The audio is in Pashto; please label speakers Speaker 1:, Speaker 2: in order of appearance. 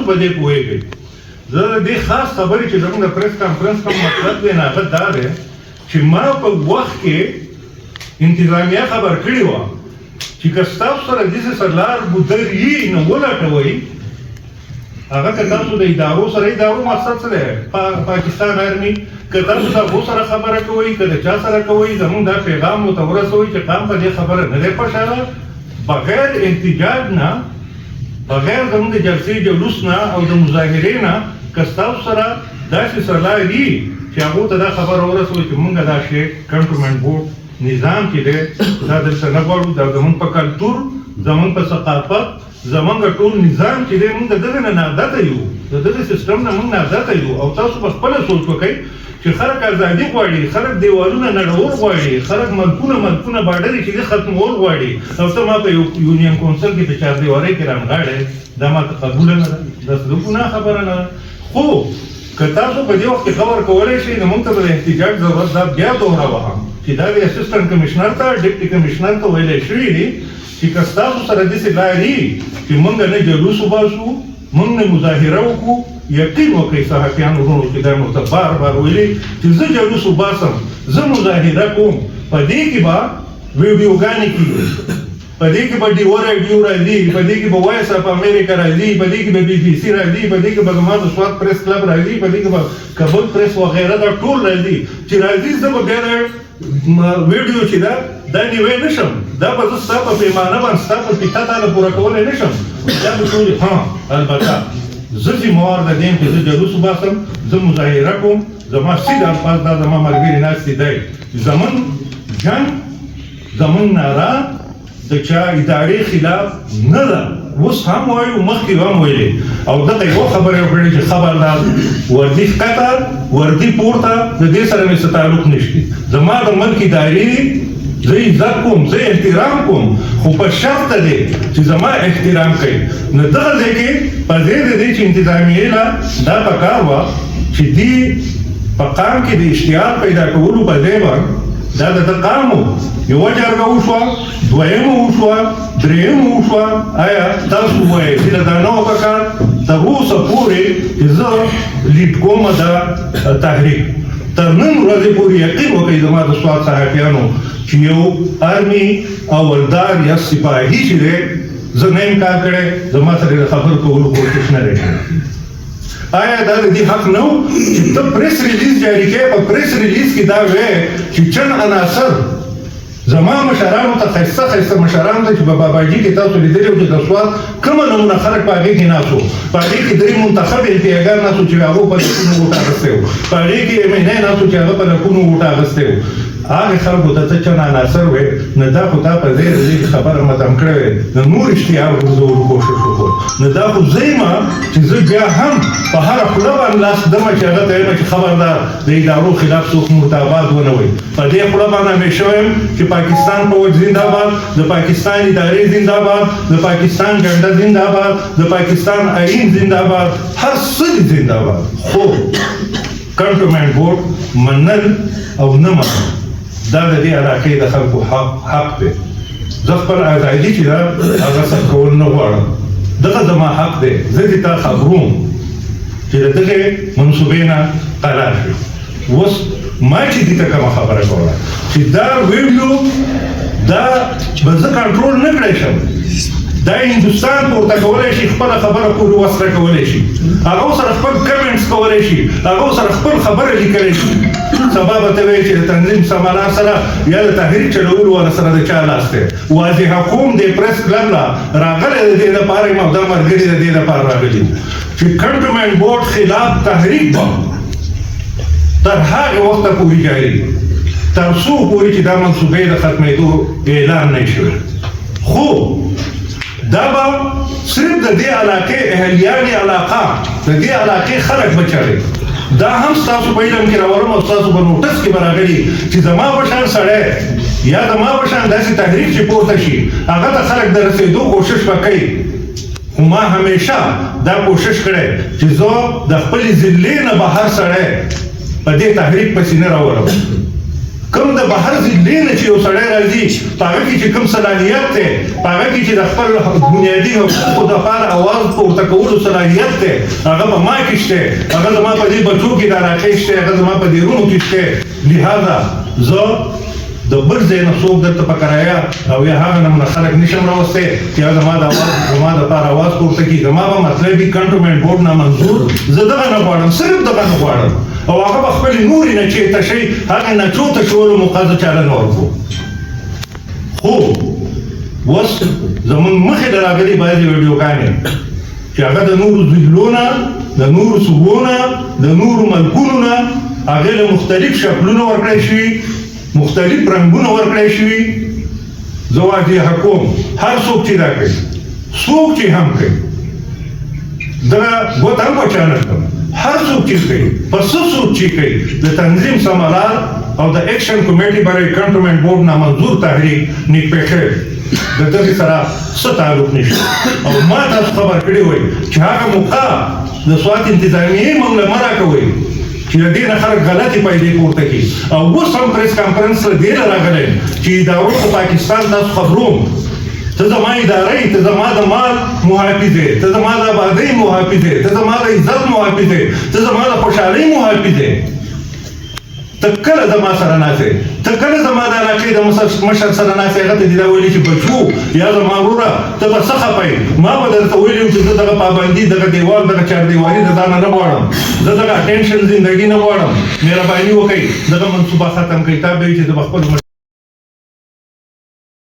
Speaker 1: په دې پوهېږئ. زه د دې خاص خبرې چې زموږ د پریس کانفرنس کوم مطلب دی نه هغه دا دی چې ما په وخت کې انتظامیه خبر کړې وه چې که ستاسو سره داسې سرلار ګودر یي نو ولټوئ. هغه که تاسو د ادارو سره ادارو مقصد څه دی؟ پاکستان آرمي که تاسو د هغو سره خبره کوئ که د چا سره کوئ زموږ دا پیغام ورته ورسوئ چې قام په دې خبره نه دی خوشحاله بغیر احتجاج نه بغیر زموږ د جلسې جلوس نه او د مظاهرې نه که ستاسو سره داسې سرلار دي چې هغو ته دا خبره ورسوئ چې مونږ دا شی کنټرولمنټ بورډ نظام چې دی دا دلته نه غواړو دا زموږ په کلتور زموږ په ثقافت زمونږ ټول نظام چې دی مونږ د دغه نه ناعادته یو د دغه سیستم نه مونږ ناعادته یو او تاسو په خپله سوچ وکئ چې خلک ازادي غواړي خلک دیوالونه نړول غواړي خلک ملکونه باډرې چې دي ختمول غواړي او ته ما په یونین کونسل کې په چاردیوارۍ کې رانغاړې دا ماته قبوله نه ده دا د ګناه خبره نه ده. خو که تاسو په دې وخت کې خبر کولی شئ نو مونږ ته به د احتجاج ضرورت دا بیا دوهراوهم چې دا د اسسټنټ کمشنر ته ډیپټي کمشنر ته ویلی شوي دي چې که ستاسو سره داسې لارې چې مونږ نه جلوس وباسو مونږ نه مظاهره وکړو یقین وکړئ صحافیانو وروڼو چې دا مو ته بار بار ویلي چې زه جلوس وباسم زه مظاهره کوم په دې کې به ویډیوګانې کېږي په دې کې به ډیو راډیو راځي په دې کې به وایس اف امریکا راځي په دې کې به بي بي سي راځي په دې کې به زما د سوات پریس کلب راځي په دې کې به کابل پریس وغیره دا ټول راځي چې راځي زه به بیا ویډیو چې دا نیوی نشم دا به زه ستا په پیمانه باندې ستا په پیته تاله پوره کولی نشم دا به ټولې البته زه ذمهوار د دې یم چې زه جلوس وباسم زه مظاهره کوم زما سید الفاظ دا زما ملګري ناستې دی زمون جنګ زمون ناره د چا ادارې خلاف نه ده اوس هم وایو مخکې هم ویلې او دغه یوه خبره یې وکړې چې خبردار وردي ښکته وردي پورته د دې سره مې څه تعلق نشته زما د ملک ادارې زه عزت کوم زه احترام کوم خو په شرط دی چې زما احترام کوي نو دغه ځای کې په ځای د دې چې انتظامیې له دا پکار وه چې دې په قام کې د اشتهار پیدا کولو په ځای باندې دا د قامو یوه جرګه وشوه دویمه وشوه درېیمه وشوه آیا تاسو ووایئ چې دا نه وه پکار تر اوسه پورې چې زه لیډ کومه دا تحریک تر نن ورځې پورې یقین وکړئ زما د سوات صحافیانو چې یو آرمي اولدار یا سپاهي چې دی زه نه یم کار کړی زما سره د خبرو کولو کوشش نه دی آیا دا د دې حق نه و چې ته پریس ریلیز جاري کوې په پریس ریلیز کې دا وایې چې چند عناصر زما مشرانو ته ښایسته مشرانو ته چې په باباجي کې تاسو لیدلي وو چې د سوات کومه نمونه خلک په هغې کې ناست وو په هغې کې درې منتخب التیاګان ناست وو چې هغو په لکونو ووټ اخیستی وو په هغې کې MNA ناست وو چې هغه په لکونو ووټ اخیستی وو هغې خلکو ته ته چند عناصر وې نو دا خو تا په دې خبره متم کړی وې نو نور اشتهار ورزولو کوشش وکړو نو دا خو زه یمه چې زه بیا هم په هره خوله باندې لاس دمه چې هغه ته یمه چې خبردار د ادارو خلاف څوک مرتاباد ونه وایي په دې خوله باندې همیشه وایم چې پاکستان فوج زنده‌باد د پاکستان ادارې زنده‌باد د پاکستان جنډه زنده‌باد د پاکستان آئین زنده‌باد هر څه زنده‌باد خو کنټرولمنټ بورډ منل او نه منل دا د دې علاقې د خلکو حق دی زه خپل ازادي چې ده هغه څه کول نه غواړم دغه زما حق دی زه دې ته خبروم چې د دغې منصوبې نه قرار شي اوس ما چې دې ته کومه خبره کوله چې دا ویډیو دا به زه کنټرول نه کړی شم دا هندوستان پورته کولی شي خپله خبره پورې وسره کولی شي هغه سره خپل کمنټس کولی شي هغه سره خپل خبره لیکلی شي سبا به ته وایي چې د تنظیم سمالار سره یا د تحریک چلولو والا سره د چا لاس دی واضحه کوم د پریس کلب لا راغلی د دې لپاره یم او دا ملګري د دې لپاره راغلي چې کنټرولمنټ بورډ خلاف تحریک به تر هغه وخته پورې جاري تر څو پورې چې دا منصوبې د ختمېدو اعلان نه شوی خو دا به صرف د دې علاقې اهلیان علاقه د دې علاقې خلک بچوي دا هم ستاسو په علم کې راولم او ستاسو په نوټس کې به راغلي چې زما په شان سړی یا زما په شان داسې تحریک چې پورته شي هغه ته خلک د رسېدو کوشش به کوي خو ما همیشه دا کوشش کړی چې زه د خپلې ضلعې نه بهر سړی په دې تحریک پسې نه راولم کوم د بهر ضلع نه چې یو سړی راځي په هغه کې چې کوم صلاحیت دی په هغه کې چې د خپل بنیادي حقوقو دپاره اواز پورته کولو صلاحیت دی هغه په ما کې شته هغه زما په دې بچو کې د علاقې شته هغه زما په دې رونو کې شته لهذا زه د بل ځای نه څوک درته په کرایه او یا هغه نمونه خلک نشم راوستی چې هغه زما دپاره اواز پورته کړي زما به مطلب وي کنټونمنټ بورډ نه منظور زه دغه نه غواړم صرف دغه نه غواړم او هغه به خپلې نورې نچې تشئ هغه نچو تشولو موقع زه چاله نه ورکړو خو اوس زموږ مخې ته راغلي بعضې ویډیوګانې چې هغه د نورو ضلعو نه د نورو صوبو نه د نورو ملکونو نه هغې له مختلف شکلونه ورکړی شوي مختلف رنګونه ورکړی شوي زه واجې حکوم هر څوک چې دا کوي څوک چې هم کوي دغه ګوته هم په چا نه کړم هر څوک چې کوي په څه څوک چې کوي د تنظیم سمالار او د اکشن کمیټي برای کنټونمنټ بورډ نامنظور تحریک نیکپیښه د دغې سره څه تعلق نشته او ما تاسو خبر کړی وی چې هغه موقع د سوات انتظامیې موږ له مه راکوئ چې د دې نه خلک غلطې پیدې پورته کړي او اوس هم پریس کانفرنس له دې نه راغلی چې ادارو په پاکستان تاسو خبروم ته زما اداره یې ته زما د مال محافظ یې ته زما د آبادۍ محافظ یې ته زما د عزت محافظ یې ته زما د خوشحالۍ محافظ یې ته کله زما سره ناستې ته کله زما د علاقې د مشر سره ناستې هغه ته دې دا ویلي چې بچو یا زما وروره ته به څه خفه یې ما به درته ویلي وم چې زه دغه پابندي دغه دیوال دغه چاردیوالي د ځانه نه غواړم زه دغه اټینشن زندګي نه غواړم مهرباني وکړئ دغه منصوبه ختم کړئ تا به وي چې زه به خپل